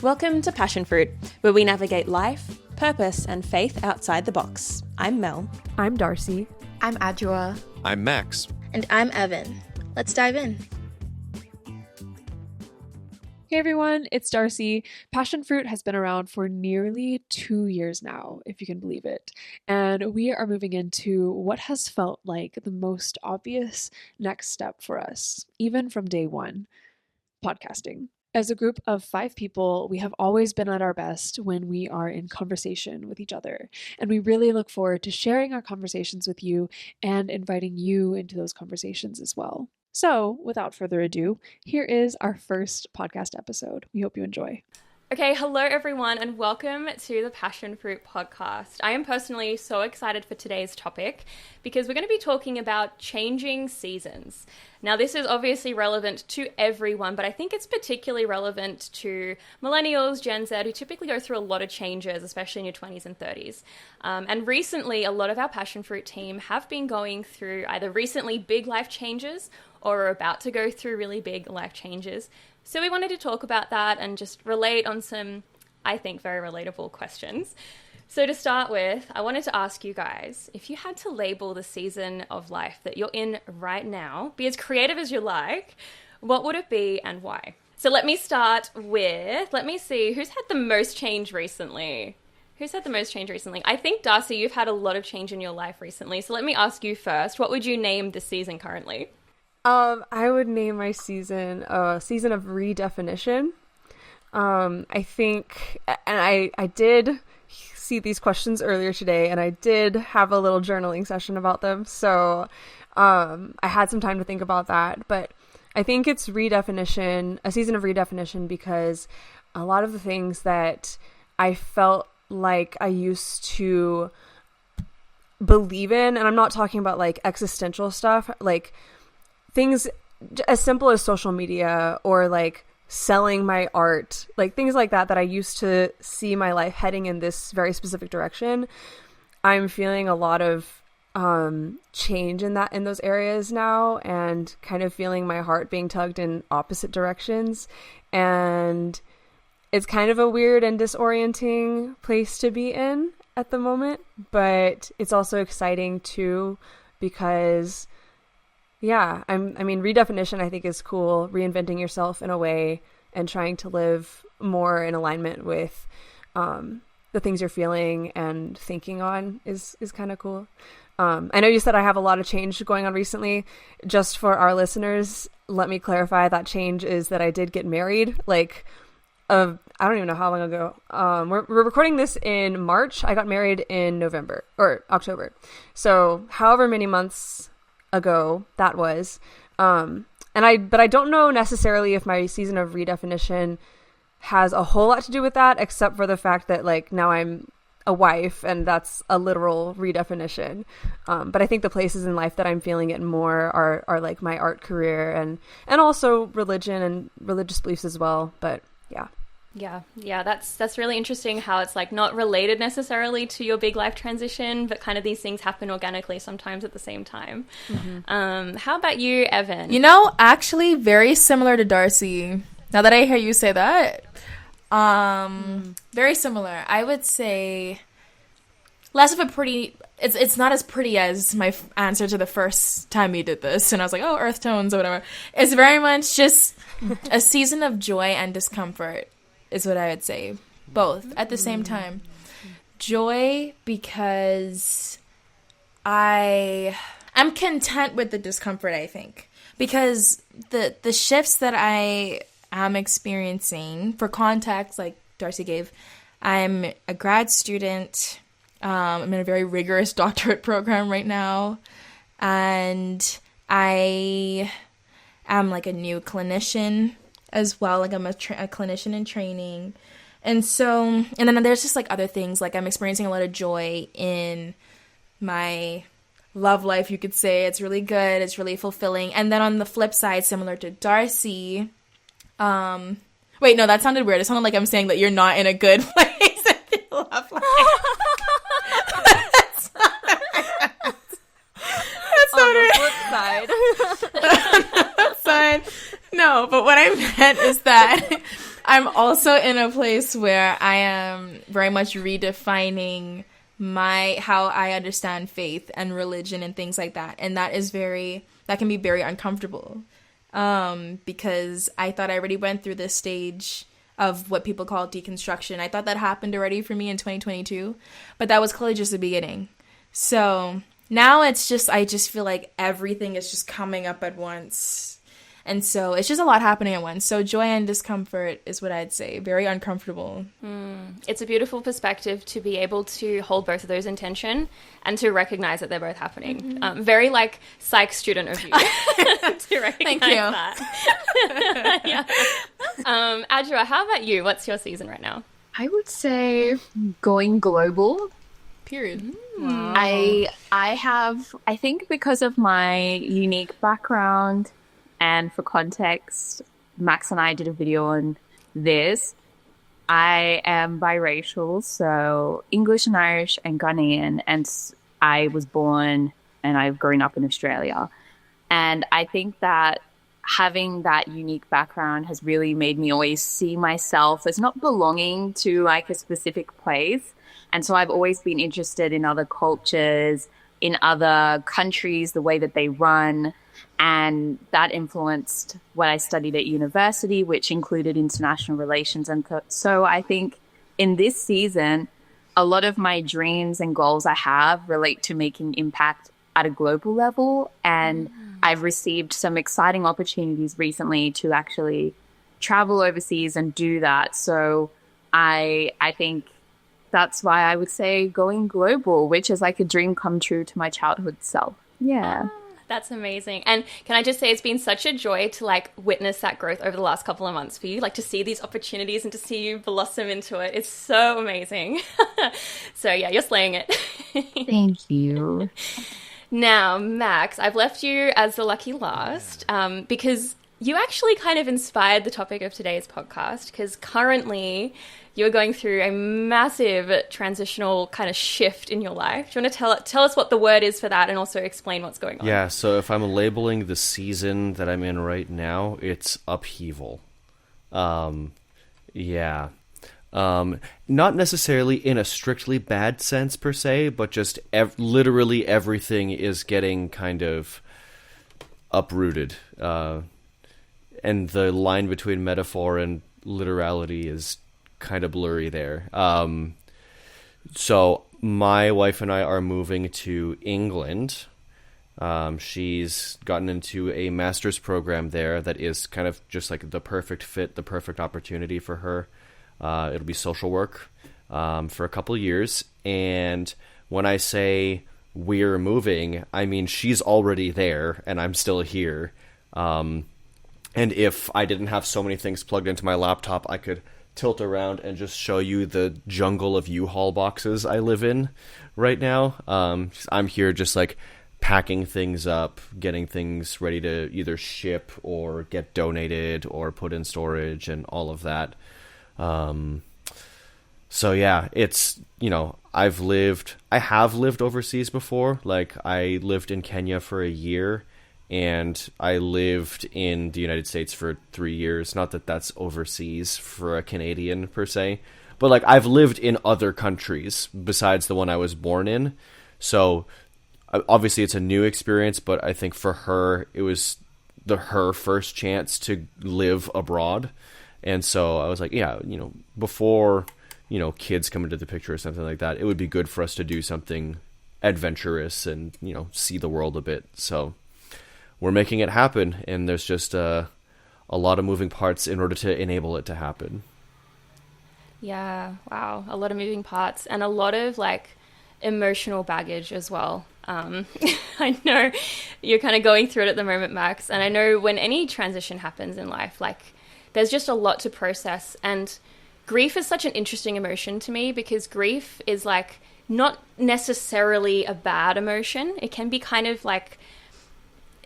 Welcome to Passionfruit, where we navigate life, purpose, and faith outside the box. I'm Mel. I'm Darcy. I'm Adjoa. I'm Max. And I'm Evan. Let's dive in. Hey everyone, it's Darcy. Passionfruit has been around for nearly 2 years now, if you can believe it. And we are moving into what has felt like the most obvious next step for us, even from day one, podcasting. As a group of 5 people, we have always been at our best when we are in conversation with each other. And we really look forward to sharing our conversations with you and inviting you into those conversations as well. So, without further ado, here is our first podcast episode. We hope you enjoy. Okay, hello everyone and welcome to the Passionfruit Podcast. I am personally so excited for today's topic because we're going to be talking about changing seasons. Now, this is obviously relevant to everyone, but I think it's particularly relevant to millennials, Gen Z, who typically go through a lot of changes, especially in your 20s and 30s. And recently, a lot of our Passionfruit team have been going through either recently big life changes or are about to go through really big life changes. So we wanted to talk about that and just relate on some, I think, very relatable questions. So to start with, I wanted to ask you guys, if you had to label the season of life that you're in right now, be as creative as you like, what would it be and why? So let me start with, let me see, who's had the most change recently? I think, Darcy, you've had a lot of change in your life recently. So let me ask you first, what would you name this season currently? I would name my season a season of redefinition. I think, and I did see these questions earlier today, and I did have a little journaling session about them. So I had some time to think about that. But I think it's redefinition, a season of redefinition, because a lot of the things that I felt like I used to believe in, and I'm not talking about like existential stuff, like things as simple as social media or like selling my art, like things like that I used to see my life heading in this very specific direction. I'm feeling a lot of change in those areas now, and kind of feeling my heart being tugged in opposite directions. And it's kind of a weird and disorienting place to be in at the moment, but it's also exciting too, because yeah, I mean, redefinition I think is cool, reinventing yourself in a way and trying to live more in alignment with the things you're feeling and thinking on is kind of cool. I know you said I have a lot of change going on recently. Just for our listeners, let me clarify that change is that I did get married, like, I don't even know how long ago. We're recording this in March. I got married in November or October. So however many months ago that was, but I don't know necessarily if my season of redefinition has a whole lot to do with that, except for the fact that like now I'm a wife, and that's a literal redefinition. But I think the places in life that I'm feeling it more are like my art career and also religion and religious beliefs as well. But yeah. Yeah, that's really interesting how it's like not related necessarily to your big life transition, but kind of these things happen organically sometimes at the same time. Mm-hmm. How about you, Evan? You know, actually very similar to Darcy. Now that I hear you say that, very similar. I would say less of a pretty, it's not as pretty as my answer to the first time you did this. And I was like, oh, earth tones or whatever. It's very much just a season of joy and discomfort. Is what I would say. Both at the same time. Joy because I'm content with the discomfort, I think. Because the shifts that I am experiencing, for context, like Darcy gave, I'm a grad student. I'm in a very rigorous doctorate program right now. And I am like a new clinician as well, like I'm a clinician in training, and so, and then there's just like other things, like I'm experiencing a lot of joy in my love life, you could say. It's really good, it's really fulfilling. And then on the flip side, similar to Darcy, wait, no, that sounded weird. It sounded like I'm saying that you're not in a good place in your love life. That's on the flip side. No, but what I meant is that I'm also in a place where I am very much redefining how I understand faith and religion and things like that. And that can be very uncomfortable. Because I thought I already went through this stage of what people call deconstruction. I thought that happened already for me in 2022, but that was clearly just the beginning. So now I just feel like everything is just coming up at once. And so it's just a lot happening at once. So joy and discomfort is what I'd say. Very uncomfortable. It's a beautiful perspective to be able to hold both of those in tension and to recognize that they're both happening. Very like psych student of you to recognize Thank you. that. Yeah. Adjoa, how about you? What's your season right now? I would say going global. Period. Wow. I think because of my unique background, and for context, Max and I did a video on this. I am biracial, so English and Irish and Ghanaian, and I was born and I've grown up in Australia. And I think that having that unique background has really made me always see myself as not belonging to like a specific place. And so I've always been interested in other cultures, in other countries, the way that they run. And that influenced what I studied at university, which included international relations. And so I think in this season, a lot of my dreams and goals I have relate to making impact at a global level. And I've received some exciting opportunities recently to actually travel overseas and do that. So I think that's why I would say going global, which is like a dream come true to my childhood self. Yeah. That's amazing. And can I just say it's been such a joy to like witness that growth over the last couple of months for you, like to see these opportunities and to see you blossom into it. It's so amazing. So yeah, you're slaying it. Thank you. Now, Max, I've left you as the lucky last because you actually kind of inspired the topic of today's podcast, because currently you're going through a massive transitional kind of shift in your life. Do you want to tell us what the word is for that and also explain what's going on? Yeah, so if I'm labeling the season that I'm in right now, it's upheaval. Yeah. Not necessarily in a strictly bad sense per se, but just literally everything is getting kind of uprooted. And the line between metaphor and literality is kind of blurry there. So my wife and I are moving to England. She's gotten into a master's program there that is kind of just like the perfect fit, the perfect opportunity for her. It'll be social work for a couple years. And when I say we're moving, I mean she's already there and I'm still here. And if I didn't have so many things plugged into my laptop, I could tilt around and just show you the jungle of U-Haul boxes I live in right now. I'm here just like packing things up, getting things ready to either ship or get donated or put in storage and all of that. So yeah, it's, I have lived overseas before. Like I lived in Kenya for a year. And I lived in the United States for 3 years. Not that that's overseas for a Canadian per se. But like I've lived in other countries besides the one I was born in. So obviously it's a new experience. But I think for her, it was her first chance to live abroad. And so I was like, yeah, before, kids come into the picture or something like that, it would be good for us to do something adventurous and, see the world a bit. So we're making it happen, and there's just a lot of moving parts in order to enable it to happen. Yeah, wow. A lot of moving parts and a lot of like emotional baggage as well. I know you're kind of going through it at the moment, Max, and I know when any transition happens in life, like there's just a lot to process. And grief is such an interesting emotion to me, because grief is like not necessarily a bad emotion. It can be kind of like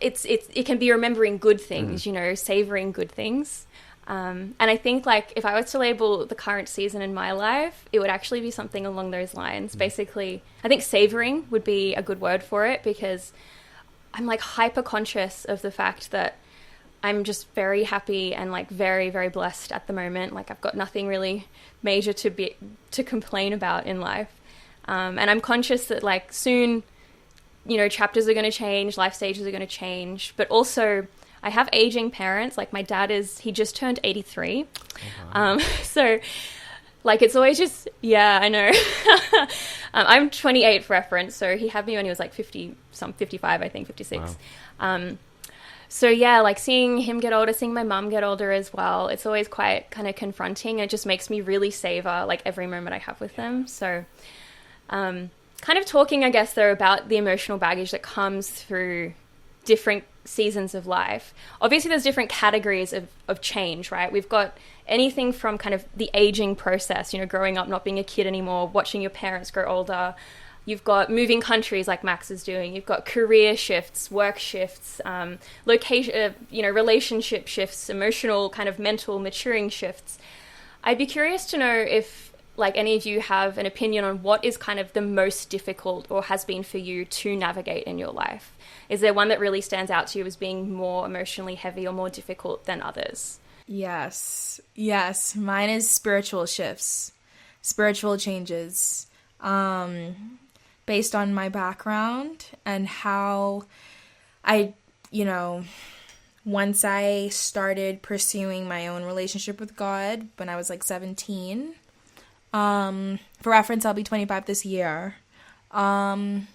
it can be remembering good things, savoring good things. And I think like if I was to label the current season in my life, it would actually be something along those lines. Basically, I think savoring would be a good word for it, because I'm like hyper conscious of the fact that I'm just very happy and like very, very blessed at the moment. Like I've got nothing really major to complain about in life. And I'm conscious that like soon, you know, chapters are going to change, life stages are going to change, but also I have aging parents. Like my dad he just turned 83. So like it's always just, yeah, I know. I'm 28 for reference. So he had me when he was like 55, I think 56. Wow. So yeah, like seeing him get older, seeing my mum get older as well, it's always quite kind of confronting. It just makes me really savor like every moment I have with them. So kind of talking, I guess, though, about the emotional baggage that comes through different seasons of life. Obviously, there's different categories of change, right? We've got anything from kind of the aging process, you know, growing up, not being a kid anymore, watching your parents grow older. You've got moving countries like Max is doing. You've got career shifts, work shifts, location, relationship shifts, emotional kind of mental maturing shifts. I'd be curious to know if like any of you have an opinion on what is kind of the most difficult or has been for you to navigate in your life. Is there one that really stands out to you as being more emotionally heavy or more difficult than others? Yes. Mine is spiritual shifts, spiritual changes. Based on my background and how I, once I started pursuing my own relationship with God when I was like 17, for reference, I'll be 25 this year. But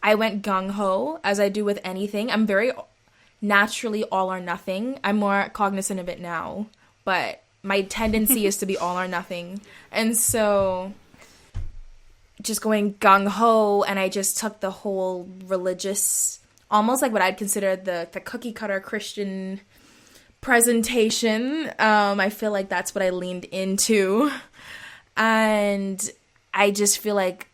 I went gung-ho, as I do with anything. I'm very naturally all or nothing. I'm more cognizant of it now, but my tendency is to be all or nothing. And so just going gung-ho, and I just took the whole religious, almost like what I'd consider the cookie cutter Christian presentation. I feel like that's what I leaned into, and I just feel like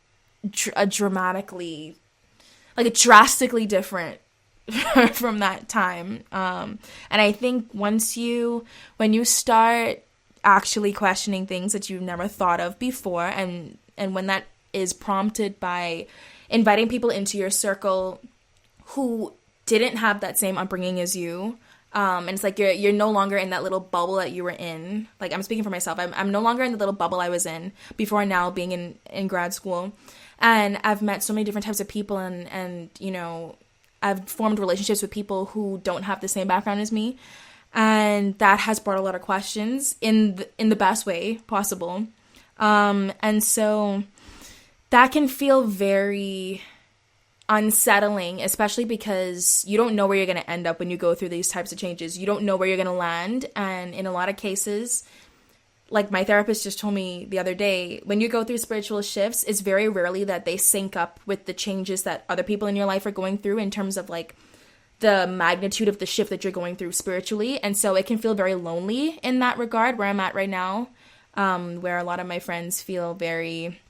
drastically different from that time. And I think when you start actually questioning things that you've never thought of before, and when that is prompted by inviting people into your circle who didn't have that same upbringing as you, and it's like you're no longer in that little bubble that you were in. Like, I'm speaking for myself. I'm no longer in the little bubble I was in before now, being in grad school. And I've met so many different types of people, and I've formed relationships with people who don't have the same background as me. And that has brought a lot of questions in the best way possible. And so that can feel very unsettling, especially because you don't know where you're going to end up when you go through these types of changes. You don't know where you're going to land. And in a lot of cases, like my therapist just told me the other day, when you go through spiritual shifts, it's very rarely that they sync up with the changes that other people in your life are going through in terms of like the magnitude of the shift that you're going through spiritually. And so it can feel very lonely in that regard, where I'm at right now, where a lot of my friends feel very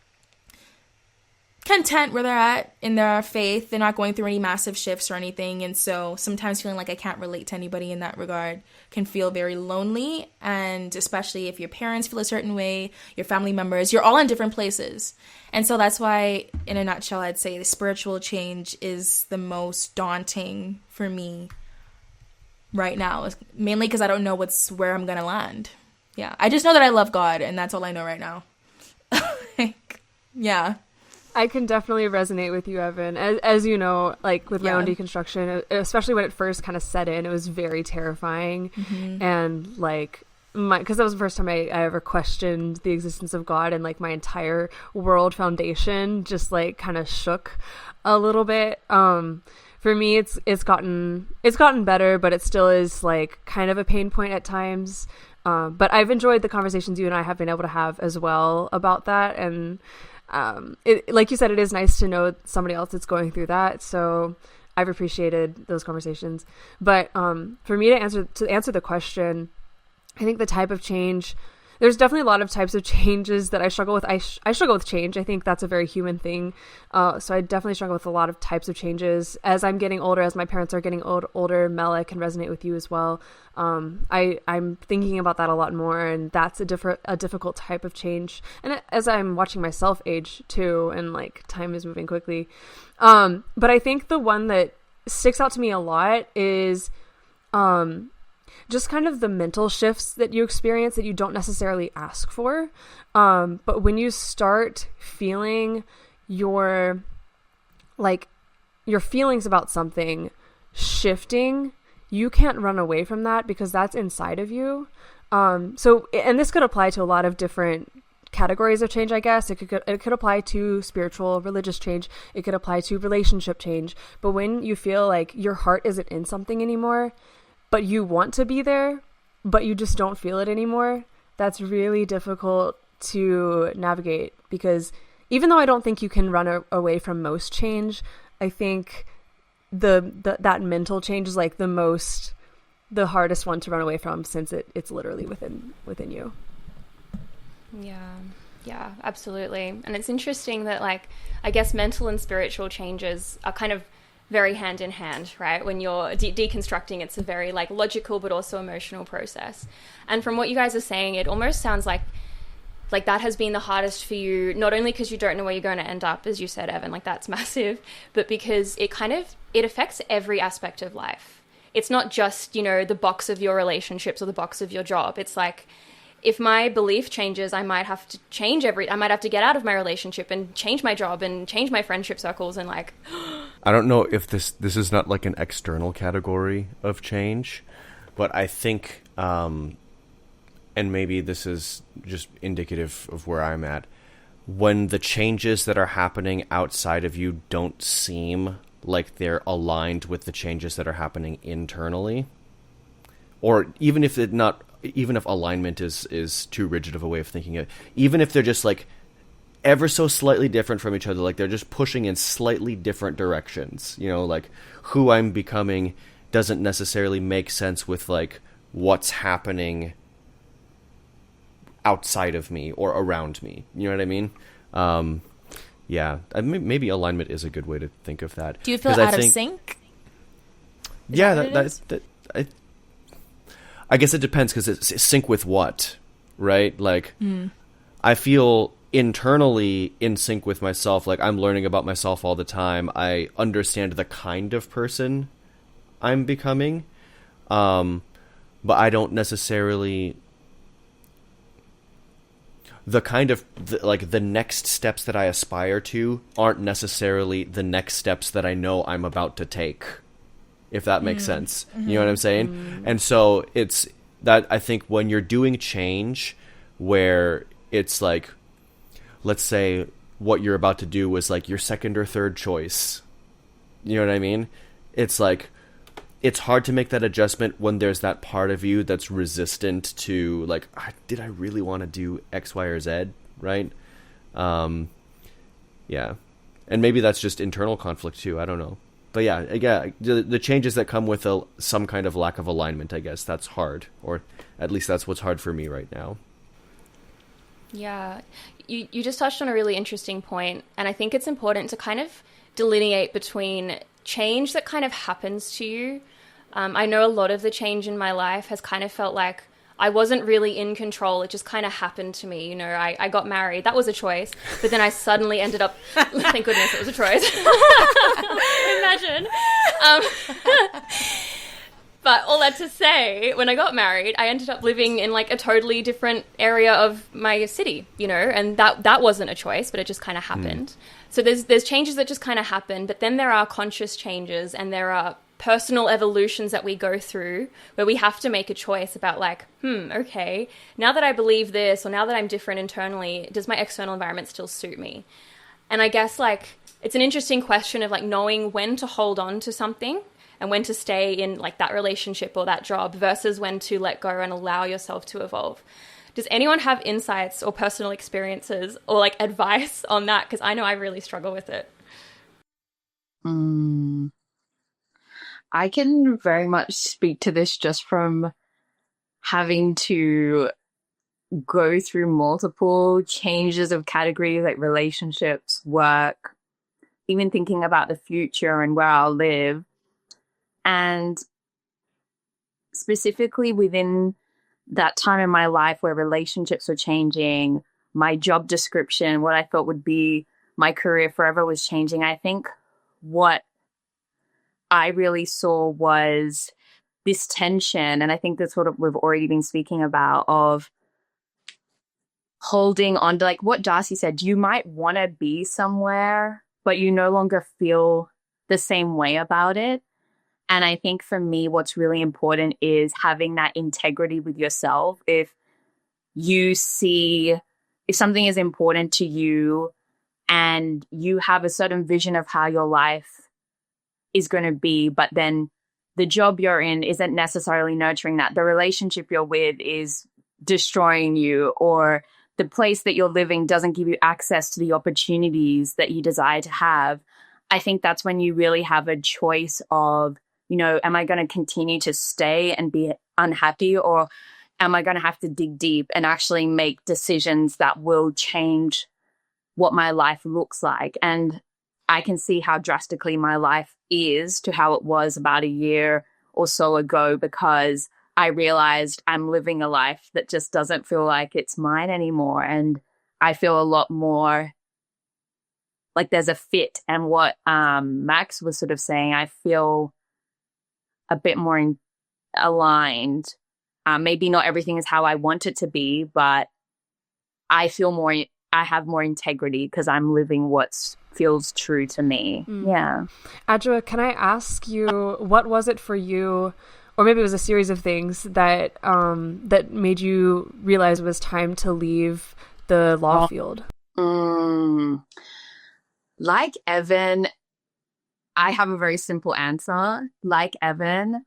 content where they're at in their faith. They're not going through any massive shifts or anything. And so sometimes feeling like I can't relate to anybody in that regard can feel very lonely. And especially if your parents feel a certain way, your family members, you're all in different places. And so that's why, in a nutshell, I'd say the spiritual change is the most daunting for me right now, mainly because I don't know where I'm going to land. Yeah. I just know that I love God, and that's all I know right now. Yeah. I can definitely resonate with you, Evan. As you know, like with my own deconstruction, especially when it first kind of set in, it was very terrifying. Mm-hmm. And like, because that was the first time I ever questioned the existence of God, and like my entire world foundation just like kind of shook a little bit. For me, it's gotten better, but it still is like kind of a pain point at times. But I've enjoyed the conversations you and I have been able to have as well about that. And like you said, it is nice to know somebody else that's going through that. So I've appreciated those conversations. But for me to answer the question, I think the type of change, there's definitely a lot of types of changes that I struggle with. I struggle with change. I think that's a very human thing. So I definitely struggle with a lot of types of changes. As I'm getting older, as my parents are getting older, Mel, I can resonate with you as well. I'm thinking about that a lot more, and that's a difficult type of change. And as I'm watching myself age too, and like time is moving quickly. But I think the one that sticks out to me a lot is just kind of the mental shifts that you experience that you don't necessarily ask for. But when you start feeling your feelings about something shifting, you can't run away from that because that's inside of you. So, and this could apply to a lot of different categories of change, I guess. It could apply to spiritual, religious change. It could apply to relationship change. But when you feel like your heart isn't in something anymore, but you want to be there, but you just don't feel it anymore, that's really difficult to navigate, because even though I don't think you can run away from most change, I think that mental change is like the hardest one to run away from, since it's literally within you. Yeah, absolutely. And it's interesting that, like, I guess mental and spiritual changes are kind of very hand in hand, right? When you're deconstructing, it's a very like logical but also emotional process. And from what you guys are saying, it almost sounds like that has been the hardest for you, not only because you don't know where you're going to end up, as you said, Evan, like that's massive, but because it affects every aspect of life. It's not just, you know, the box of your relationships or the box of your job. It's like, if my belief changes, I might have to I might have to get out of my relationship and change my job and change my friendship circles and like... I don't know if this is not like an external category of change, but I think, and maybe this is just indicative of where I'm at, when the changes that are happening outside of you don't seem like they're aligned with the changes that are happening internally, or even if alignment is too rigid of a way of thinking it, even if they're just like ever so slightly different from each other, like they're just pushing in slightly different directions, you know, like who I'm becoming doesn't necessarily make sense with like what's happening outside of me or around me, you know what I mean? Yeah, maybe alignment is a good way to think of that. Do you feel out of sync? Yeah, I guess it depends, because it's sync with what, right? Like, I feel internally in sync with myself. Like, I'm learning about myself all the time. I understand the kind of person I'm becoming, but I don't necessarily... the next steps that I aspire to aren't necessarily the next steps that I know I'm about to take, if that makes sense. Mm-hmm. You know what I'm saying? Mm-hmm. And so it's that, I think when you're doing change where it's like, let's say what you're about to do was like your second or third choice. You know what I mean? It's like, it's hard to make that adjustment when there's that part of you that's resistant to like, did I really want to do X, Y, or Z? Right? Yeah. And maybe that's just internal conflict too. I don't know. But yeah, the changes that come with some kind of lack of alignment, I guess that's hard, or at least that's what's hard for me right now. Yeah. You just touched on a really interesting point, and I think it's important to kind of delineate between change that kind of happens to you. I know a lot of the change in my life has kind of felt like I wasn't really in control. It just kind of happened to me. You know, I got married. That was a choice. But then I suddenly ended up, thank goodness it was a choice. Imagine. But all that to say, when I got married, I ended up living in like a totally different area of my city, you know, and that wasn't a choice, but it just kind of happened. So there's changes that just kind of happen, but then there are conscious changes, and there are personal evolutions that we go through where we have to make a choice about like, okay, now that I believe this, or now that I'm different internally, does my external environment still suit me? And I guess like it's an interesting question of like knowing when to hold on to something and when to stay in like that relationship or that job versus when to let go and allow yourself to evolve. Does anyone have insights or personal experiences or like advice on that? Because I know I really struggle with it. I can very much speak to this just from having to go through multiple changes of categories like relationships, work, even thinking about the future and where I'll live. And specifically within that time in my life where relationships were changing, my job description, what I thought would be my career forever was changing. I think what I really saw was this tension, and I think that's what we've already been speaking about, of holding on to, like what Darcy said, you might want to be somewhere, but you no longer feel the same way about it. And I think for me, what's really important is having that integrity with yourself. If something is important to you and you have a certain vision of how your life is going to be, but then the job you're in isn't necessarily nurturing that, the relationship you're with is destroying you, or the place that you're living doesn't give you access to the opportunities that you desire to have, I think that's when you really have a choice of, am I going to continue to stay and be unhappy, or am I going to have to dig deep and actually make decisions that will change what my life looks like? And I can see how drastically my life is to how it was about a year or so ago, because I realized I'm living a life that just doesn't feel like it's mine anymore. And I feel a lot more like there's a fit. And what Max was sort of saying, I feel a bit more aligned. Maybe not everything is how I want it to be, but I have more integrity because I'm living what feels true to me. Yeah. Adjoa, can I ask you, what was it for you, or maybe it was a series of things that that made you realize it was time to leave the law field? Like Evan, I have a very simple answer. Like Evan,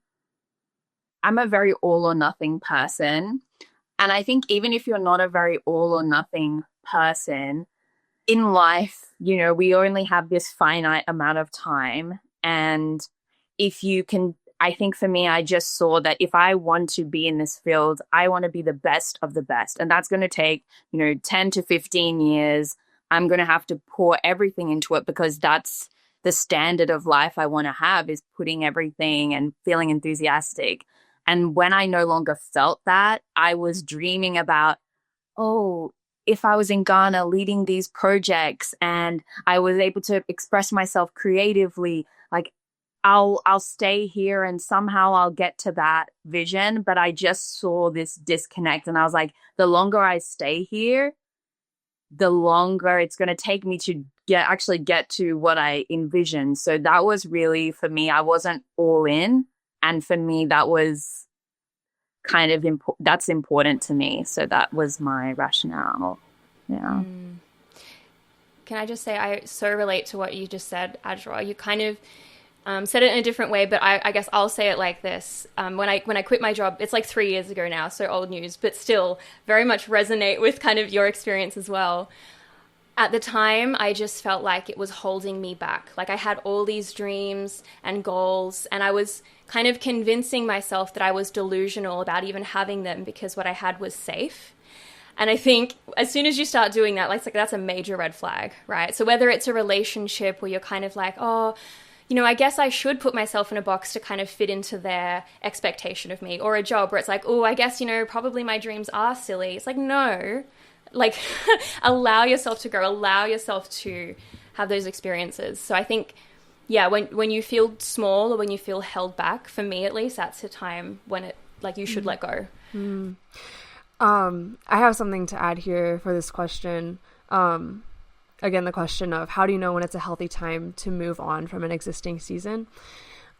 I'm a very all or nothing person. And I think even if you're not a very all or nothing person, in life, we only have this finite amount of time. And if you can, I think for me, I just saw that if I want to be in this field, I want to be the best of the best. And that's going to take, 10 to 15 years. I'm going to have to pour everything into it, because that's the standard of life I want to have, is putting everything and feeling enthusiastic. And when I no longer felt that, I was dreaming about, if I was in Ghana leading these projects and I was able to express myself creatively, like I'll stay here and somehow I'll get to that vision. But I just saw this disconnect, and I was like, the longer I stay here, the longer it's going to take me to get to what I envisioned. So that was really, for me, I wasn't all in. And for me, that was kind of that's important to me. So that was my rationale. Yeah. Can I just say, I so relate to what you just said, Adjoa. You kind of said it in a different way, but I guess I'll say it like this. When I quit my job, it's like 3 years ago now, so old news, but still very much resonate with kind of your experience as well. At the time, I just felt like it was holding me back. Like I had all these dreams and goals, and I was kind of convincing myself that I was delusional about even having them because what I had was safe. And I think as soon as you start doing that, like that's a major red flag, right? So whether it's a relationship where you're kind of like, I guess I should put myself in a box to kind of fit into their expectation of me, or a job where it's like, I guess, probably my dreams are silly. It's like, no, like allow yourself to grow, allow yourself to have those experiences. So I think, when you feel small or when you feel held back, for me at least, that's the time when it, like, you should let go. I have something to add here for this question. Again, the question of how do you know when it's a healthy time to move on from an existing season?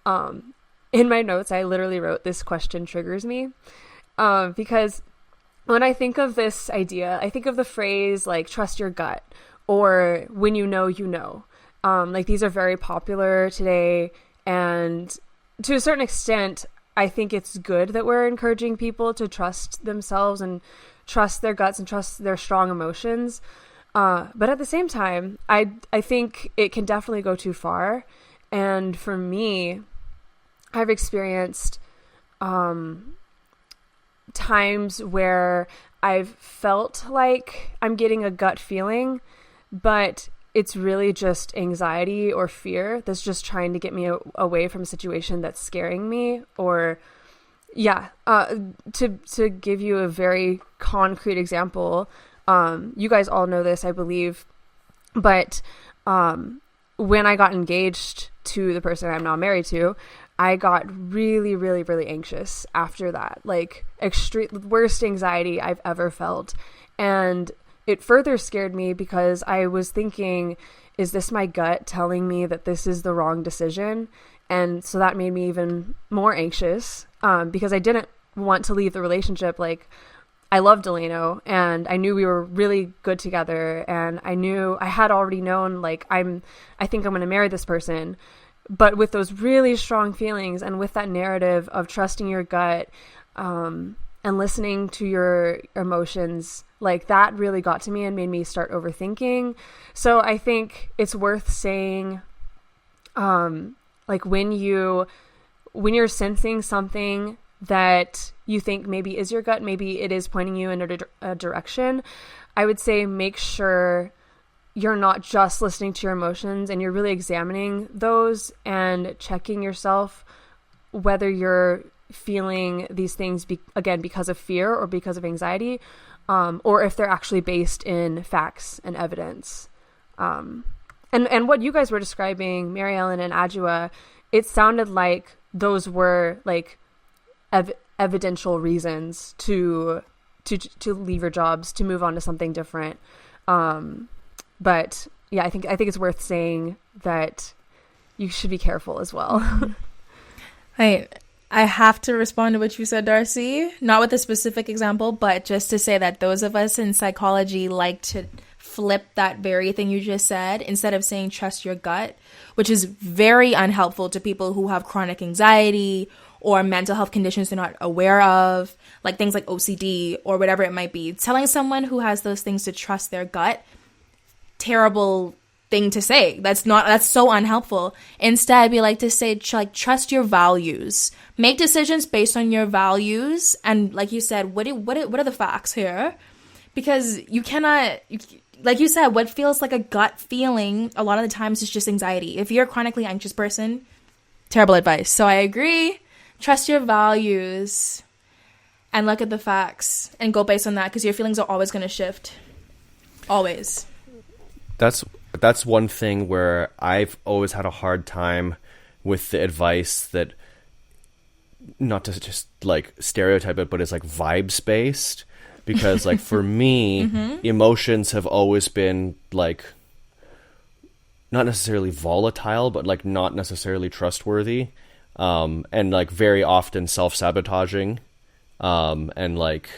In my notes, I literally wrote, this question triggers me, because when I think of this idea, I think of the phrase like trust your gut, or when you know, you know. Like these are very popular today, and to a certain extent, I think it's good that we're encouraging people to trust themselves and trust their guts and trust their strong emotions. But at the same time, I think it can definitely go too far. And for me, I've experienced times where I've felt like I'm getting a gut feeling, but it's really just anxiety or fear that's just trying to get me away from a situation that's scaring me. Or to give you a very concrete example, you guys all know this, I believe, but when I got engaged to the person I'm now married to, I got really, really, really anxious after that, like extreme worst anxiety I've ever felt. And it further scared me because I was thinking, is this my gut telling me that this is the wrong decision? And so that made me even more anxious, because I didn't want to leave the relationship. Like, I loved Delano and I knew we were really good together, and I had already known, like, I think I'm going to marry this person. But with those really strong feelings and with that narrative of trusting your gut, and listening to your emotions, like, that really got to me and made me start overthinking. So I think it's worth saying, like, when you're sensing something that you think maybe is your gut, maybe it is pointing you in a direction, I would say make sure you're not just listening to your emotions and you're really examining those and checking yourself whether you're feeling these things again because of fear or because of anxiety, or if they're actually based in facts and evidence. And what you guys were describing, Mary Ellen and Adjua, it sounded like those were like evidential reasons to leave your jobs, to move on to something different. But yeah, I think it's worth saying that you should be careful as well. I have to respond to what you said, Darcy, not with a specific example, but just to say that those of us in psychology like to flip that very thing you just said. Instead of saying trust your gut, which is very unhelpful to people who have chronic anxiety or mental health conditions they're not aware of, like things like OCD or whatever it might be. Telling someone who has those things to trust their gut, terrible thing to say. That's so unhelpful. Instead, we like to say, trust your values. Make decisions based on your values. And like you said, what are the facts here? Because you cannot, like you said, what feels like a gut feeling a lot of the times is just anxiety. If you're a chronically anxious person, terrible advice. So I agree. Trust your values and look at the facts and go based on that, because your feelings are always going to shift. Always. That's one thing where I've always had a hard time with the advice that, not to just like stereotype it, but it's like vibes based. Because like for me, emotions have always been like not necessarily volatile, but like not necessarily trustworthy. And like very often self-sabotaging, and like,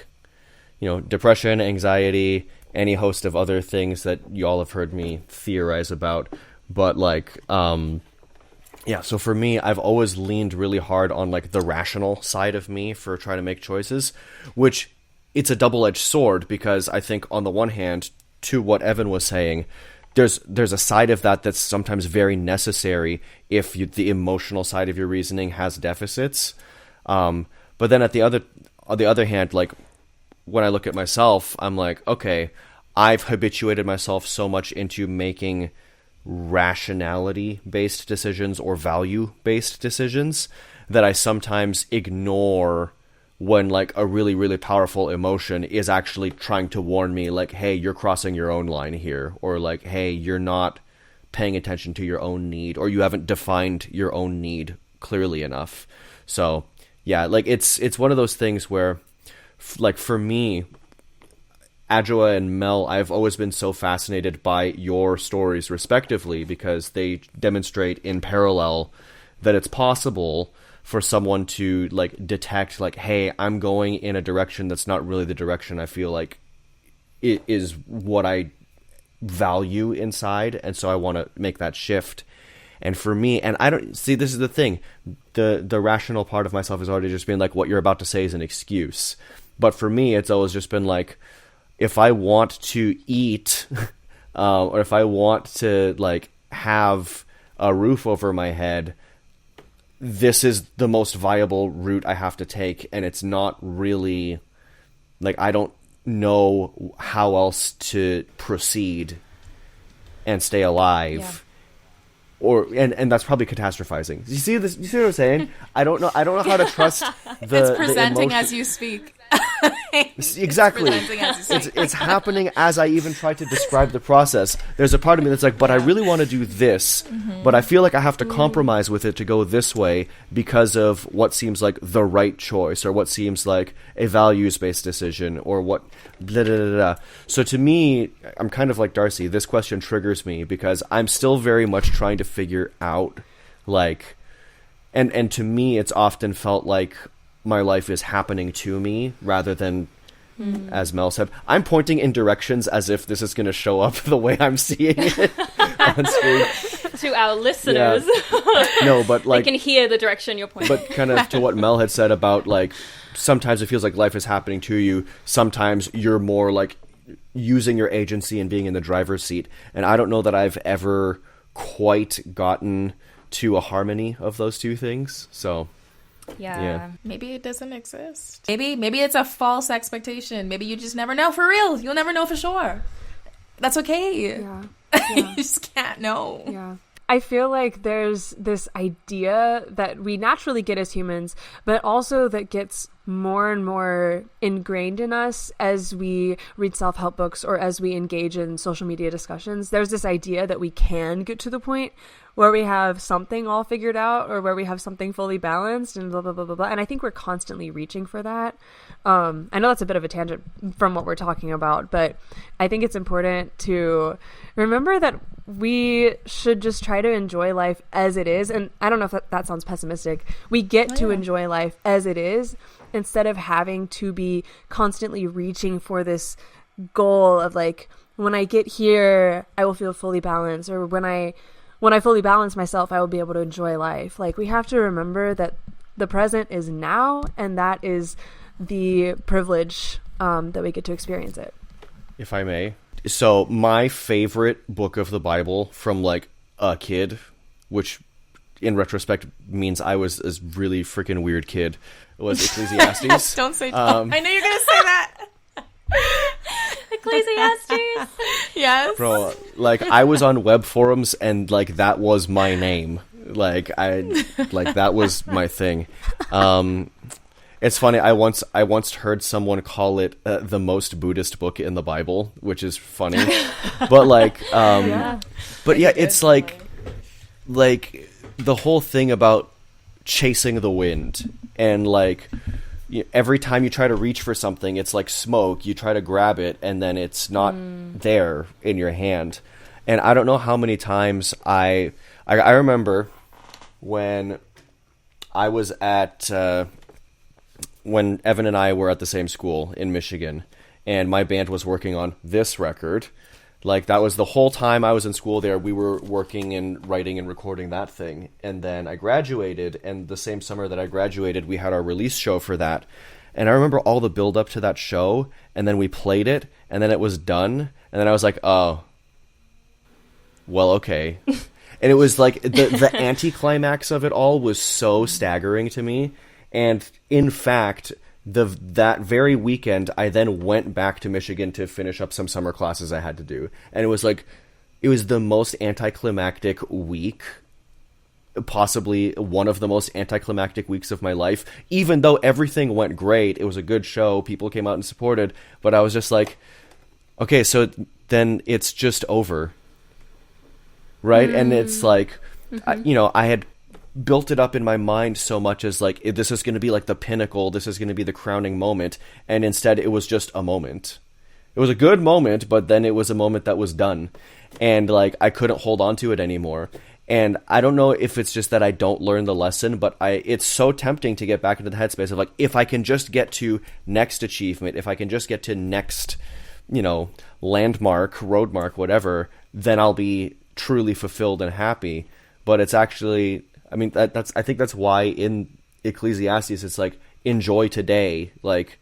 you know, depression, anxiety, any host of other things that you all have heard me theorize about. But like, yeah, so for me, I've always leaned really hard on like the rational side of me for trying to make choices, which it's a double-edged sword, because I think on the one hand, to what Evan was saying, there's a side of that that's sometimes very necessary if the emotional side of your reasoning has deficits. But then on the other hand, like when I look at myself, I'm like, okay, I've habituated myself so much into making rationality-based decisions or value-based decisions that I sometimes ignore when like a really, really powerful emotion is actually trying to warn me, like, hey, you're crossing your own line here, or like, hey, you're not paying attention to your own need, or you haven't defined your own need clearly enough. So yeah, like it's one of those things where like for me, Adjua and Mel, I've always been so fascinated by your stories respectively, because they demonstrate in parallel that it's possible for someone to like detect like, hey, I'm going in a direction that's not really the direction I feel like it is what I value inside, and so I want to make that shift. And for me, and I don't see, this is the thing, the rational part of myself has already just been like, what you're about to say is an excuse. But for me, it's always just been like, if I want to eat, or if I want to like have a roof over my head, this is the most viable route I have to take, and it's not really like, I don't know how else to proceed and stay alive. Yeah. And that's probably catastrophizing. You see this? You see what I'm saying? I don't know how to trust the it's presenting the as you speak. Exactly. It's happening as I even try to describe the process. There's a part of me that's like, but I really want to do this, but I feel like I have to compromise with it to go this way because of what seems like the right choice, or what seems like a values-based decision, or what blah, blah, blah, blah. So to me, I'm kind of like Darcy. This question triggers me because I'm still very much trying to figure out, like, and to me, it's often felt like my life is happening to me rather than, as Mel said, I'm pointing in directions as if this is going to show up the way I'm seeing it on screen. To our listeners. Yeah. No, but like, they can hear the direction you're pointing. But kind of to what Mel had said about, like, sometimes it feels like life is happening to you. Sometimes you're more like using your agency and being in the driver's seat. And I don't know that I've ever quite gotten to a harmony of those two things. So yeah. Maybe it doesn't exist. Maybe it's a false expectation. Maybe you just never know for real. You'll never know for sure. That's okay. Yeah. You just can't know. Yeah. I feel like there's this idea that we naturally get as humans, but also that gets more and more ingrained in us as we read self-help books or as we engage in social media discussions. There's this idea that we can get to the point where we have something all figured out, or where we have something fully balanced, and blah, blah, blah, blah, blah. And I think we're constantly reaching for that. I know that's a bit of a tangent from what we're talking about, but I think it's important to remember that we should just try to enjoy life as it is. And I don't know if that sounds pessimistic. We get to enjoy life as it is, instead of having to be constantly reaching for this goal of, like, when I get here, I will feel fully balanced, or when I fully balance myself, I will be able to enjoy life. Like, we have to remember that the present is now, and that is the privilege that we get to experience it. If I may. So my favorite book of the Bible from, like, a kid, which in retrospect means I was a really freaking weird kid, was Ecclesiastes. Don't say I know you're going to say that. Ecclesiastes. Yes. Bro, like, I was on web forums and, like, that was my name. Like, that was my thing. It's funny, I once heard someone call it the most Buddhist book in the Bible, which is funny. But, like, but yeah, it's like the whole thing about chasing the wind, and, like, every time you try to reach for something, it's like smoke. You try to grab it, and then it's not there in your hand. And I don't know how many times I remember when I was at when Evan and I were at the same school in Michigan, and my band was working on this record. Like, that was the whole time I was in school there. We were working and writing and recording that thing. And then I graduated, and the same summer that I graduated, we had our release show for that. And I remember all the build up to that show, and then we played it, and then it was done. And then I was like, oh, well, okay. And it was like the anticlimax of it all was so staggering to me. And in fact, that very weekend, I then went back to Michigan to finish up some summer classes I had to do. And it was the most anticlimactic week, possibly one of the most anticlimactic weeks of my life. Even though everything went great, it was a good show, people came out and supported, but I was just like, okay, so then it's just over. Right? And it's like, I had built it up in my mind so much as, like, this is going to be like the pinnacle, this is going to be the crowning moment, and instead it was just a moment. It was a good moment, but then it was a moment that was done, and, like, I couldn't hold on to it anymore. And I don't know if it's just that I don't learn the lesson, but it's so tempting to get back into the headspace of, like, if I can just get to next achievement, if I can just get to next, landmark, roadmark, whatever, then I'll be truly fulfilled and happy. But it's actually, I mean, I think that's why in Ecclesiastes it's like, enjoy today, like,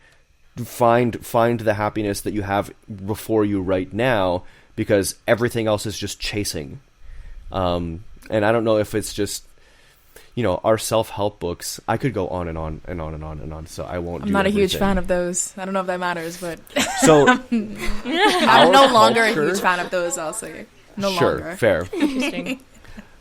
find the happiness that you have before you right now, because everything else is just chasing. And I don't know if it's just, our self-help books. I could go on and on and on and on and on, so I won't. I'm not a huge fan of those. I don't know if that matters, but so I'm no longer a huge fan of those. I'll say no longer. Sure, fair. Interesting.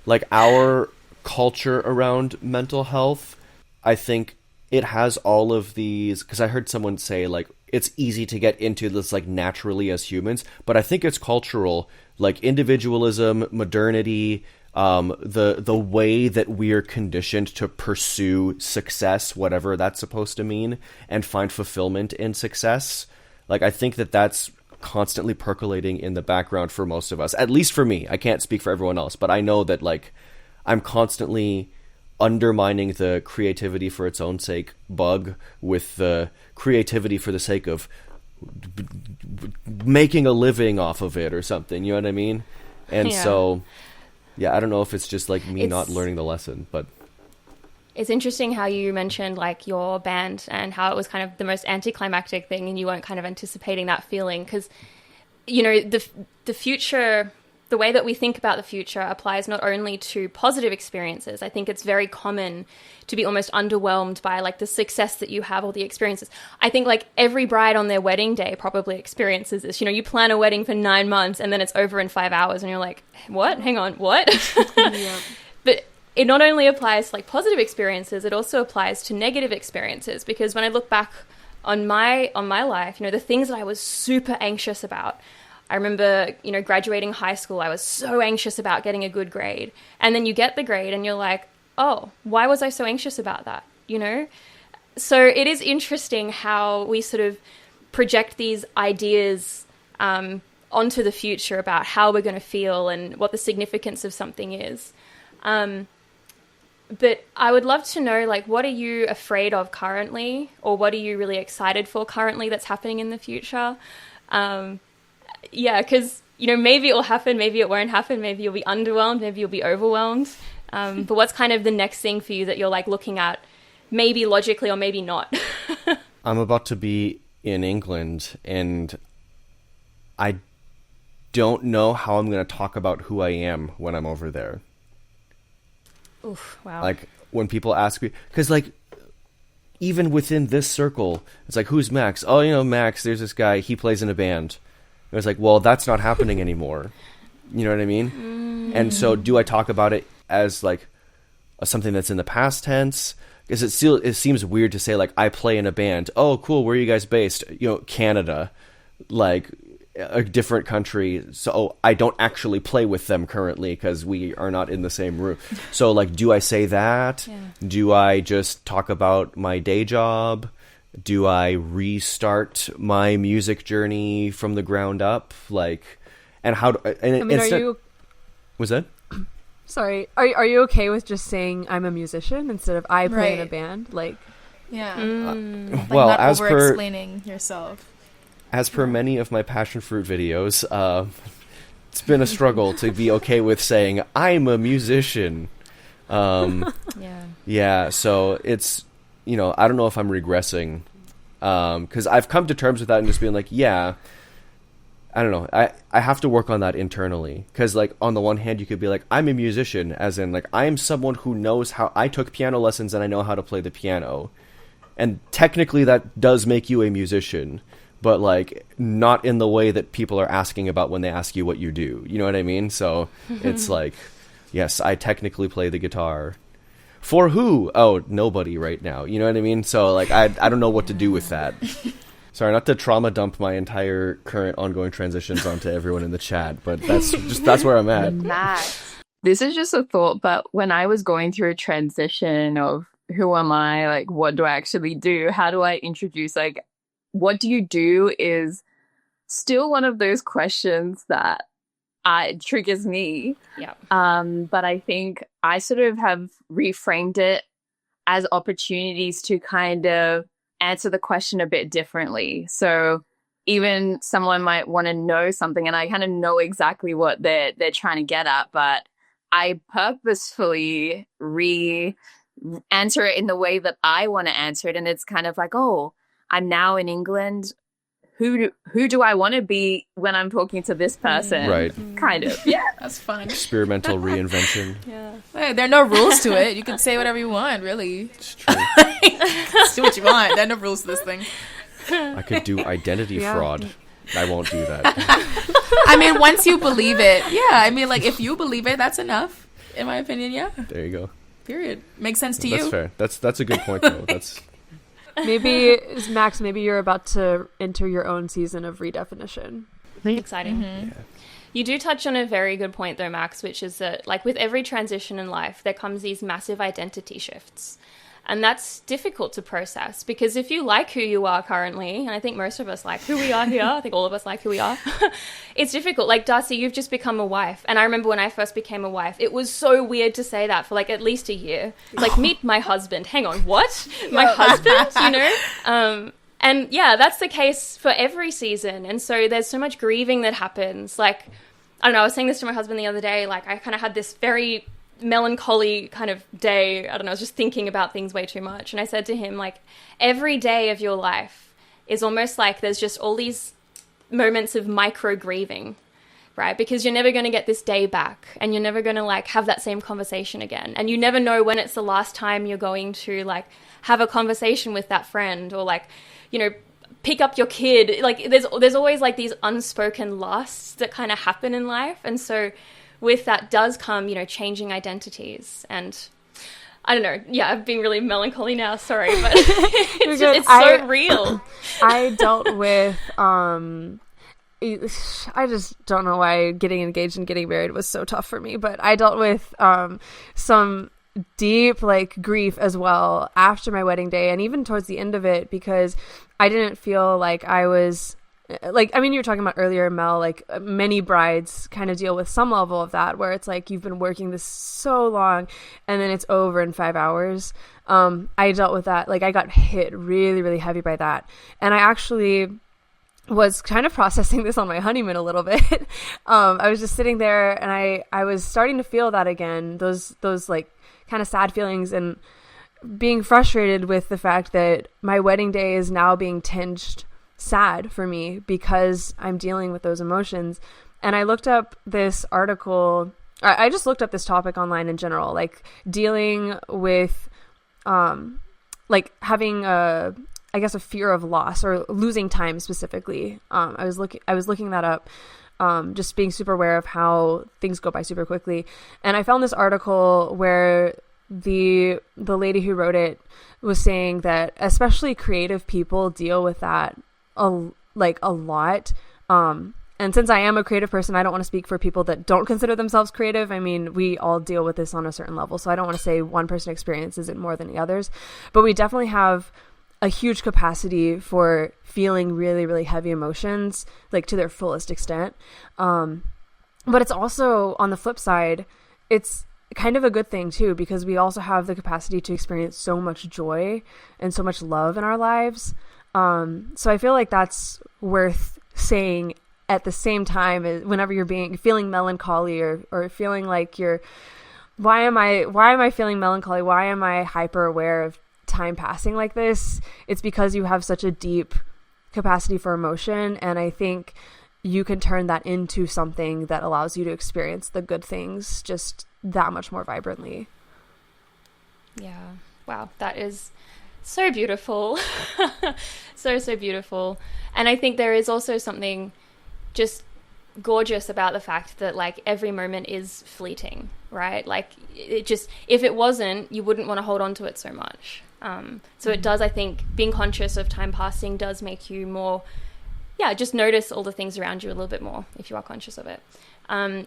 Like, our culture around mental health, I think, it has all of these, because I heard someone say like it's easy to get into this like naturally as humans, but I think it's cultural, like individualism, modernity, the way that we're conditioned to pursue success, whatever that's supposed to mean, and find fulfillment in success. Like I think that that's constantly percolating in the background for most of us, at least for me. I can't speak for everyone else, but I know that like I'm constantly undermining the creativity for its own sake bug with the creativity for the sake of making a living off of it or something, you know what I mean? And so yeah, I don't know if it's just like me not learning the lesson, but it's interesting how you mentioned like your band and how it was kind of the most anticlimactic thing and you weren't kind of anticipating that feeling, because, you know, the future, the way that we think about the future applies not only to positive experiences. I think it's very common to be almost underwhelmed by like the success that you have or the experiences. I think like every bride on their wedding day probably experiences this. You know, you plan a wedding for 9 months and then it's over in 5 hours and you're like, what? Hang on, what? Yeah. But it not only applies to like positive experiences, it also applies to negative experiences, because when I look back on my life, you know, the things that I was super anxious about, I remember, you know, graduating high school, I was so anxious about getting a good grade. And then you get the grade and you're like, oh, why was I so anxious about that? You know? So it is interesting how we sort of project these ideas onto the future about how we're going to feel and what the significance of something is. But I would love to know, like, what are you afraid of currently, or what are you really excited for currently that's happening in the future? Yeah, because, you know, maybe it will happen, maybe it won't happen, maybe you'll be underwhelmed, maybe you'll be overwhelmed. But what's kind of the next thing for you that you're, like, looking at, maybe logically or maybe not? I'm about to be in England, and I don't know how I'm going to talk about who I am when I'm over there. Oof, wow. Like, when people ask me, because, like, even within this circle, it's like, who's Max? Oh, you know, Max, there's this guy, he plays in a band. It was like, well, that's not happening anymore. You know what I mean? And so do I talk about it as, like, something that's in the past tense? Because it seems weird to say, like, I play in a band. Oh, cool, where are you guys based? You know, Canada. Like, a different country, so I don't actually play with them currently because we are not in the same room. So, like, do I say that? Yeah. Do I just talk about my day job? Do I restart my music journey from the ground up? Like, and how do and I mean, are you... Was that? Sorry, are you okay with just saying I'm a musician instead of I play in a band? Like, yeah. Like, well, not as per explaining yourself. As per many of my Passionfruit videos, it's been a struggle to be okay with saying I'm a musician. Yeah. So it's, you know, I don't know if I'm regressing, because I've come to terms with that and just being like, yeah, I don't know. I have to work on that internally, because, like, on the one hand, you could be like, I'm a musician, as in, like, I am someone who knows how. I took piano lessons and I know how to play the piano, and technically that does make you a musician. But, like, not in the way that people are asking about when they ask you what you do. You know what I mean? So it's like, yes, I technically play the guitar. For who? Oh, nobody right now. You know what I mean? So, like, I don't know what to do with that. Sorry, not to trauma dump my entire current ongoing transitions onto everyone in the chat, but that's where I'm at. Max. This is just a thought, but when I was going through a transition of who am I, like, what do I actually do? How do I introduce, like, what do you do is still one of those questions that triggers me. Yeah. But I think I sort of have reframed it as opportunities to kind of answer the question a bit differently. So even someone might want to know something and I kind of know exactly what they're trying to get at, but I purposefully answer it in the way that I want to answer it. And it's kind of like, oh, I'm now in England. Who do I want to be when I'm talking to this person? Right. Kind of. Yeah. That's fun. Experimental reinvention. Yeah. Hey, there are no rules to it. You can say whatever you want, really. It's true. Just do what you want. There are no rules to this thing. I could do identity fraud. I won't do that. I mean, once you believe it, yeah. I mean, like, if you believe it, that's enough. In my opinion, yeah. There you go. Period. Makes sense to That's you. fair. That's a good point, though. Maybe, Max, maybe you're about to enter your own season of redefinition. Exciting. Yeah. You do touch on a very good point though, Max, which is that like with every transition in life, there comes these massive identity shifts. And that's difficult to process because if you like who you are currently, and I think most of us like who we are here, I think all of us like who we are, it's difficult. Like, Darcy, you've just become a wife. And I remember when I first became a wife, it was so weird to say that for like at least a year. Like, meet my husband. Hang on, what? My husband, you know? And yeah, that's the case for every season. And so there's so much grieving that happens. Like, I don't know, I was saying this to my husband the other day, like I kind of had this very melancholy kind of day. I don't know, I was just thinking about things way too much. And I said to him, like, every day of your life is almost like there's just all these moments of micro grieving, right? Because you're never going to get this day back and you're never going to like have that same conversation again. And you never know when it's the last time you're going to like have a conversation with that friend or like, you know, pick up your kid. Like there's always like these unspoken lasts that kind of happen in life. And so with that does come, you know, changing identities. And I don't know. Yeah, I've been really melancholy now. Sorry, but it's so real. I dealt with, I just don't know why getting engaged and getting married was so tough for me, but I dealt with some deep like grief as well after my wedding day and even towards the end of it because I didn't feel like I was like, I mean, you were talking about earlier, Mel, like many brides kind of deal with some level of that where it's like you've been working this so long and then it's over in 5 hours. I dealt with that. Like I got hit really, really heavy by that. And I actually was kind of processing this on my honeymoon a little bit. I was just sitting there and I was starting to feel that again, those like kind of sad feelings and being frustrated with the fact that my wedding day is now being tinged sad for me because I'm dealing with those emotions. And I looked up this article, I just looked up this topic online in general, like dealing with like having a fear of loss or losing time specifically. I was looking that up, just being super aware of how things go by super quickly. And I found this article where the lady who wrote it was saying that especially creative people deal with that a lot. And since I am a creative person, I don't want to speak for people that don't consider themselves creative. I mean, we all deal with this on a certain level. So I don't want to say one person experiences it more than the others, but we definitely have a huge capacity for feeling really, really heavy emotions, like to their fullest extent. But it's also on the flip side, it's kind of a good thing too, because we also have the capacity to experience so much joy and so much love in our lives. So I feel like that's worth saying at the same time whenever you're feeling melancholy or feeling like why am I feeling melancholy? Why am I hyper aware of time passing like this? It's because you have such a deep capacity for emotion. And I think you can turn that into something that allows you to experience the good things just that much more vibrantly. Yeah. Wow. That is so beautiful. so beautiful. And I think there is also something just gorgeous about the fact that like every moment is fleeting, right? Like it just, if it wasn't, you wouldn't want to hold on to it so much. So it does, I think, being conscious of time passing does make you more, just notice all the things around you a little bit more if you are conscious of it.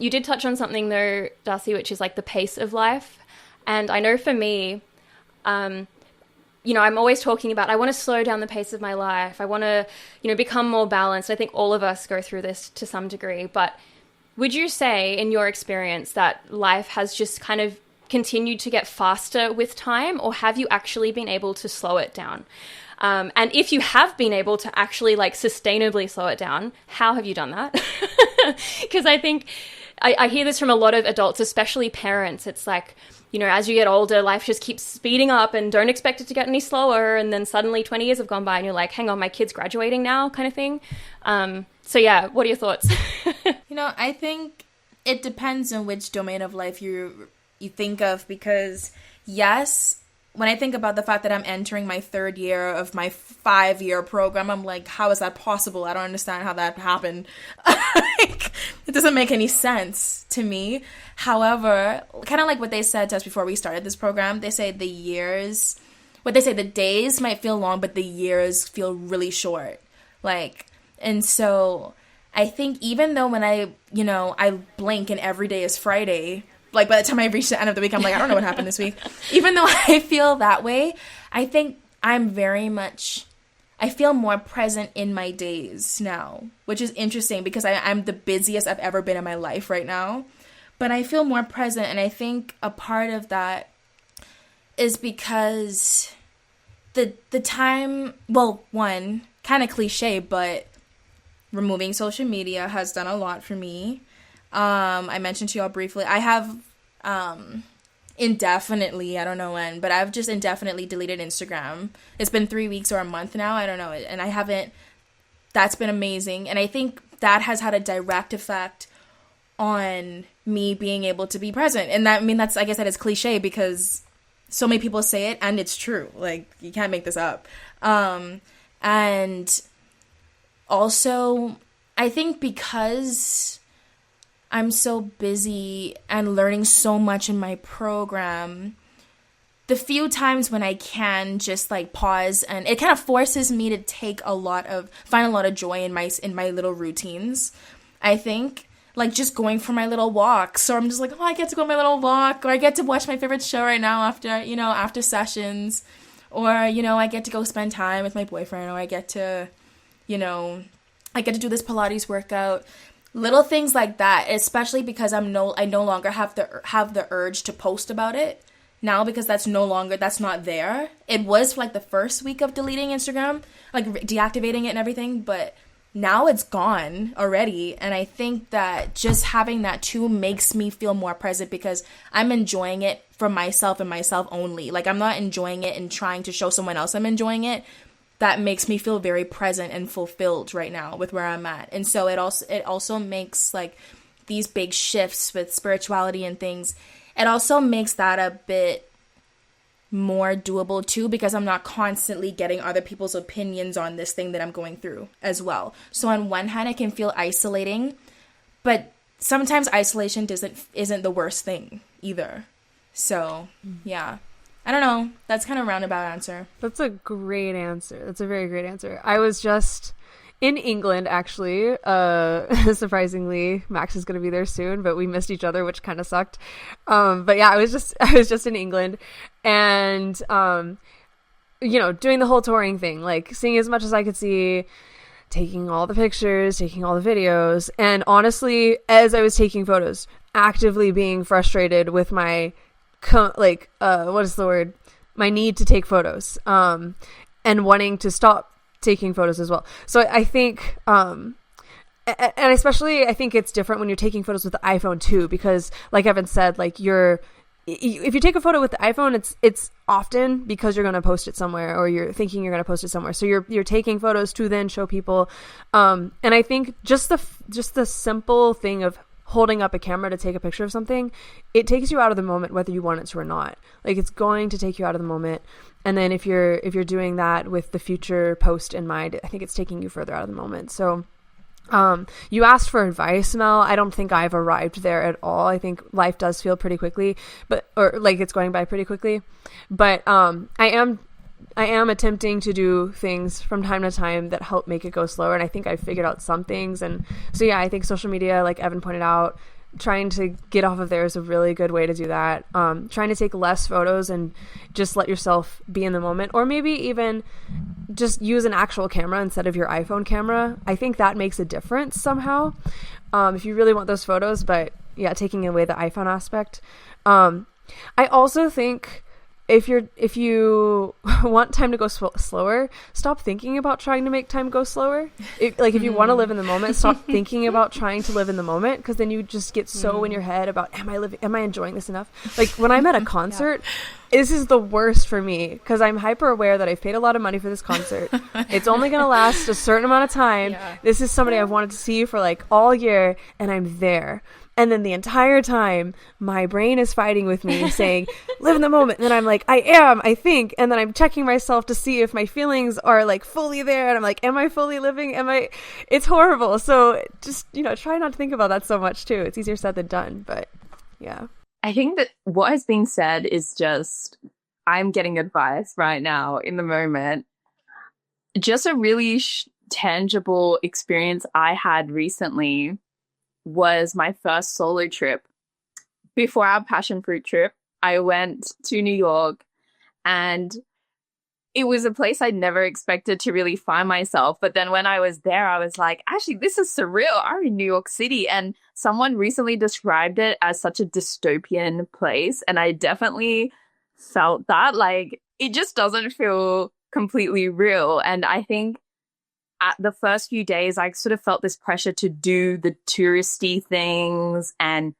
You did touch on something though, Darcy, which is like the pace of life. And I know for me, I'm always talking about, I want to slow down the pace of my life. I want to, become more balanced. I think all of us go through this to some degree, but would you say in your experience that life has just kind of continued to get faster with time, or have you actually been able to slow it down? And if you have been able to actually like sustainably slow it down, how have you done that? Because I think I hear this from a lot of adults, especially parents. It's like, as you get older, life just keeps speeding up and don't expect it to get any slower. And then suddenly 20 years have gone by and you're like, hang on, my kid's graduating now kind of thing. So yeah, what are your thoughts? I think it depends on which domain of life you think of, because yes, when I think about the fact that I'm entering my 3rd year of my 5-year program, I'm like, how is that possible? I don't understand how that happened. It doesn't make any sense to me. However, kind of like what they said to us before we started this program, they say the years what they say, the days might feel long, but the years feel really short. Like, and so I think even though when I blink and every day is Friday, like by the time I reach the end of the week, I'm like, I don't know what happened this week. Even though I feel that way, I think I feel more present in my days now, which is interesting because I'm the busiest I've ever been in my life right now. But I feel more present, and I think a part of that is because the time, well, one, kind of cliche, but removing social media has done a lot for me. I mentioned to y'all briefly, I have indefinitely, I don't know when, but I've just indefinitely deleted Instagram. It's been 3 weeks or a month now, I don't know, and I haven't, that's been amazing, and I think that has had a direct effect on me being able to be present, and that, I mean, that's, like I said, it's cliche because so many people say it, and it's true, like, you can't make this up, and also, I think because I'm so busy and learning so much in my program, the few times when I can just like pause, and it kind of forces me to find a lot of joy in my little routines. I think like just going for my little walks, or I'm just like, oh, I get to go on my little walk, or I get to watch my favorite show right now after sessions, or I get to go spend time with my boyfriend, or I get to do this Pilates workout. Little things like that, especially because I no longer have the urge to post about it now, because that's not there. It was for like the first week of deleting Instagram, like deactivating it and everything, but now it's gone already. And I think that just having that too makes me feel more present because I'm enjoying it for myself and myself only. Like I'm not enjoying it and trying to show someone else I'm enjoying it. That makes me feel very present and fulfilled right now with where I'm at. And so it also makes like these big shifts with spirituality and things. It also makes that a bit more doable too, because I'm not constantly getting other people's opinions on this thing that I'm going through as well. So on one hand, it can feel isolating, but sometimes isolation isn't the worst thing either. So yeah. I don't know. That's kind of a roundabout answer. That's a great answer. That's a very great answer. I was just in England, actually. Surprisingly, Max is going to be there soon, but we missed each other, which kind of sucked. But yeah, I was just in England, and doing the whole touring thing, like seeing as much as I could see, taking all the pictures, taking all the videos, and honestly, as I was taking photos, actively being frustrated with my my need to take photos, and wanting to stop taking photos as well. So I think, and especially I think it's different when you're taking photos with the iPhone too, because like Evan said, like if you take a photo with the iPhone, it's often because you're going to post it somewhere, or you're thinking you're going to post it somewhere. So you're taking photos to then show people. And I think just the simple thing of holding up a camera to take a picture of something, it takes you out of the moment, whether you want it to or not. Like it's going to take you out of the moment. And then if you're doing that with the future post in mind, I think it's taking you further out of the moment. So you asked for advice, Mel. I don't think I've arrived there at all. I think life does feel pretty quickly, or like it's going by pretty quickly. But I am attempting to do things from time to time that help make it go slower, and I think I've figured out some things. And so yeah, I think social media, like Evan pointed out, trying to get off of there is a really good way to do that. Trying to take less photos and just let yourself be in the moment, or maybe even just use an actual camera instead of your iPhone camera. I think that makes a difference somehow, if you really want those photos. But yeah, taking away the iPhone aspect. I also think if you want time to go slower, stop thinking about trying to make time go slower. If you want to live in the moment, stop thinking about trying to live in the moment, because then you just get so in your head about, am I enjoying this enough? Like when I'm at a concert, this is the worst for me, because I'm hyper aware that I've paid a lot of money for this concert. It's only going to last a certain amount of time. Yeah. This is somebody I've wanted to see for like all year, and I'm there. And then the entire time, my brain is fighting with me saying, live in the moment. And then I'm like, I think. And then I'm checking myself to see if my feelings are like fully there. And I'm like, am I fully living? It's horrible. So just, try not to think about that so much too. It's easier said than done. But yeah. I think that what has been said is just I'm getting advice right now in the moment. Just a really tangible experience I had recently was my first solo trip. Before our Passionfruit trip, I went to New York, and it was a place I'd never expected to really find myself. But then when I was there, I was like, actually, this is surreal. I'm in New York City. And someone recently described it as such a dystopian place. And I definitely felt that. Like, it just doesn't feel completely real. And I think at the first few days, I sort of felt this pressure to do the touristy things and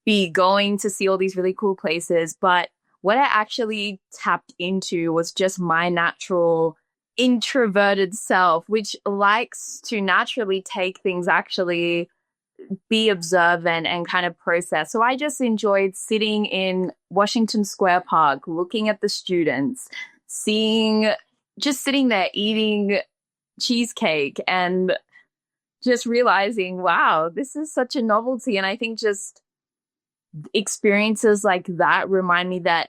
be going to see all these really cool places. But what I actually tapped into was just my natural introverted self, which likes to naturally take things, actually be observant and kind of process. So I just enjoyed sitting in Washington Square Park, looking at the students, just sitting there eating cheesecake and just realizing, wow, this is such a novelty. And I think just experiences like that remind me that,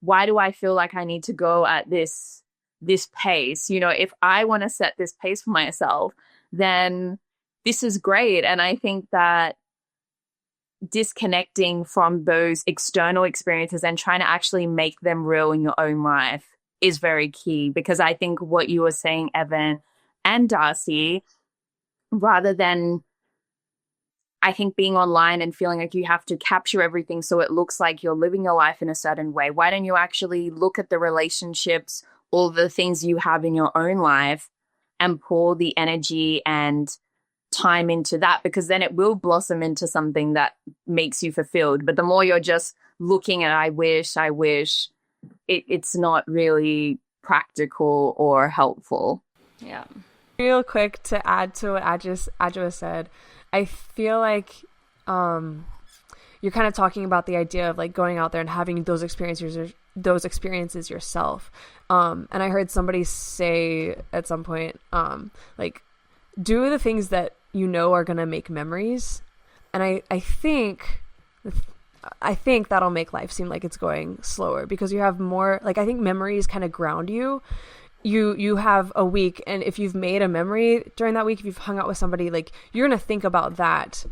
why do I feel like I need to go at this pace? You know, if I want to set this pace for myself, then this is great. And I think that disconnecting from those external experiences and trying to actually make them real in your own life is very key. Because I think what you were saying, Evan and Darcy, rather than, I think, being online and feeling like you have to capture everything so it looks like you're living your life in a certain way, why don't you actually look at the relationships, all the things you have in your own life, and pour the energy and time into that? Because then it will blossom into something that makes you fulfilled. But the more you're just looking at I wish, it's not really practical or helpful. Yeah. Real quick to add to what Adjoa said, I feel like you're kind of talking about the idea of like going out there and having those experiences yourself. And I heard somebody say at some point, like, do the things that you know are going to make memories. And I think that'll make life seem like it's going slower, because you have more, like, I think memories kind of ground you. You have a week, and if you've made a memory during that week, if you've hung out with somebody, like, you're going to think about that.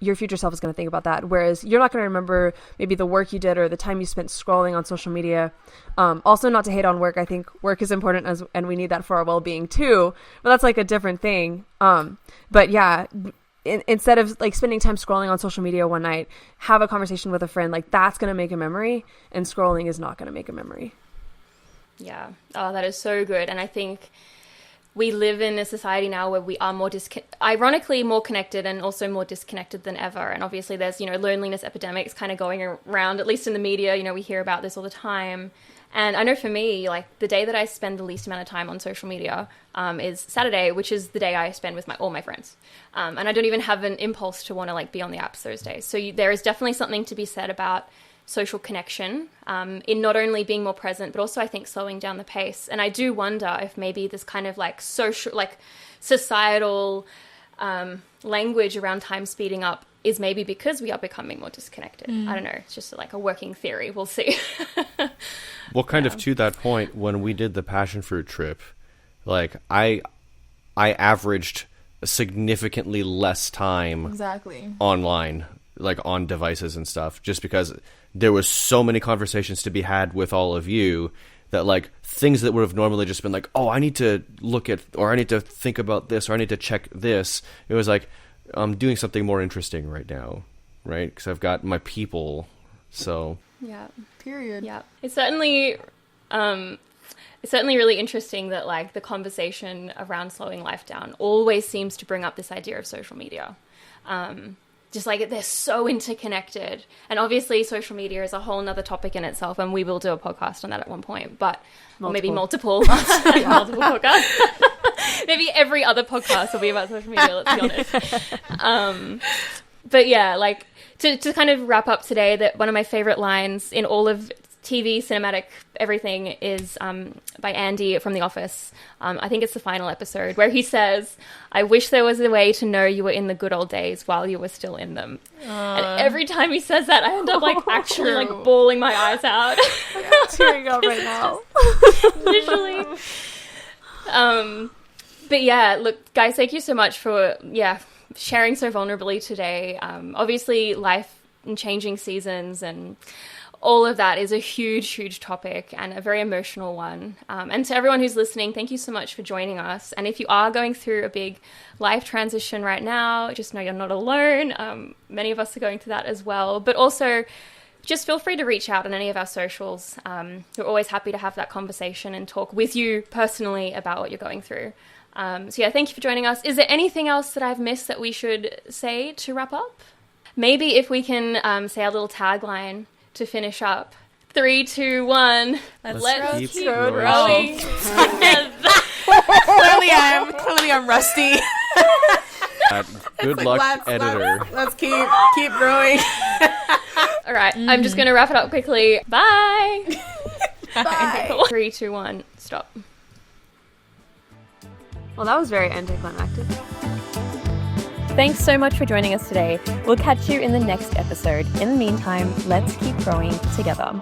Your future self is going to think about that. Whereas you're not going to remember maybe the work you did or the time you spent scrolling on social media. Also, not to hate on work. I think work is important, and we need that for our well-being too. But that's like a different thing. But yeah, instead of like spending time scrolling on social media one night, have a conversation with a friend. Like, that's going to make a memory, and scrolling is not going to make a memory. Yeah. Oh, that is so good. And I think we live in a society now where we are ironically more connected and also more disconnected than ever. And obviously there's, loneliness epidemics kind of going around, at least in the media, we hear about this all the time. And I know for me, like, the day that I spend the least amount of time on social media is Saturday, which is the day I spend with all my friends. And I don't even have an impulse to want to like be on the apps those days. So there is definitely something to be said about social connection, in not only being more present, but also I think slowing down the pace. And I do wonder if maybe this kind of like societal language around time speeding up is maybe because we are becoming more disconnected. I don't know. It's just like a working theory. We'll see. Well, kind of to that point, when we did the Passionfruit trip, like I averaged significantly less time online, like on devices and stuff, just because there was so many conversations to be had with all of you that, like, things that would have normally just been like, oh, I need to look at, or I need to think about this, or I need to check this. It was like, I'm doing something more interesting right now, right? Because I've got my people. So yeah, period. Yeah, it's certainly really interesting that like the conversation around slowing life down always seems to bring up this idea of social media. Just like they're so interconnected, and obviously social media is a whole nother topic in itself, and we will do a podcast on that at one point, but or maybe multiple podcasts. Maybe every other podcast will be about social media, let's be honest. But yeah, like to kind of wrap up today, that one of my favorite lines in all of TV, cinematic, everything is by Andy from The Office. I think it's the final episode where he says, "I wish there was a way to know you were in the good old days while you were still in them." And every time he says that, I end up like actually like bawling my eyes out. Yeah, tearing up right now. Literally. But yeah, look, guys, thank you so much for sharing so vulnerably today. Obviously, life and changing seasons and all of that is a huge, huge topic and a very emotional one. And to everyone who's listening, thank you so much for joining us. And if you are going through a big life transition right now, just know you're not alone. Many of us are going through that as well. But also, just feel free to reach out on any of our socials. We're always happy to have that conversation and talk with you personally about what you're going through. So yeah, thank you for joining us. Is there anything else that I've missed that we should say to wrap up? Maybe if we can say our little tagline to finish up. 3, 2, 1. Let's keep growing. Clearly I'm rusty. Good luck, editor. Let's keep growing. All right, I'm just going to wrap it up quickly. Bye. Bye. 3, 2, 1. Stop. Well, that was very anticlimactic. Thanks so much for joining us today. We'll catch you in the next episode. In the meantime, let's keep growing together.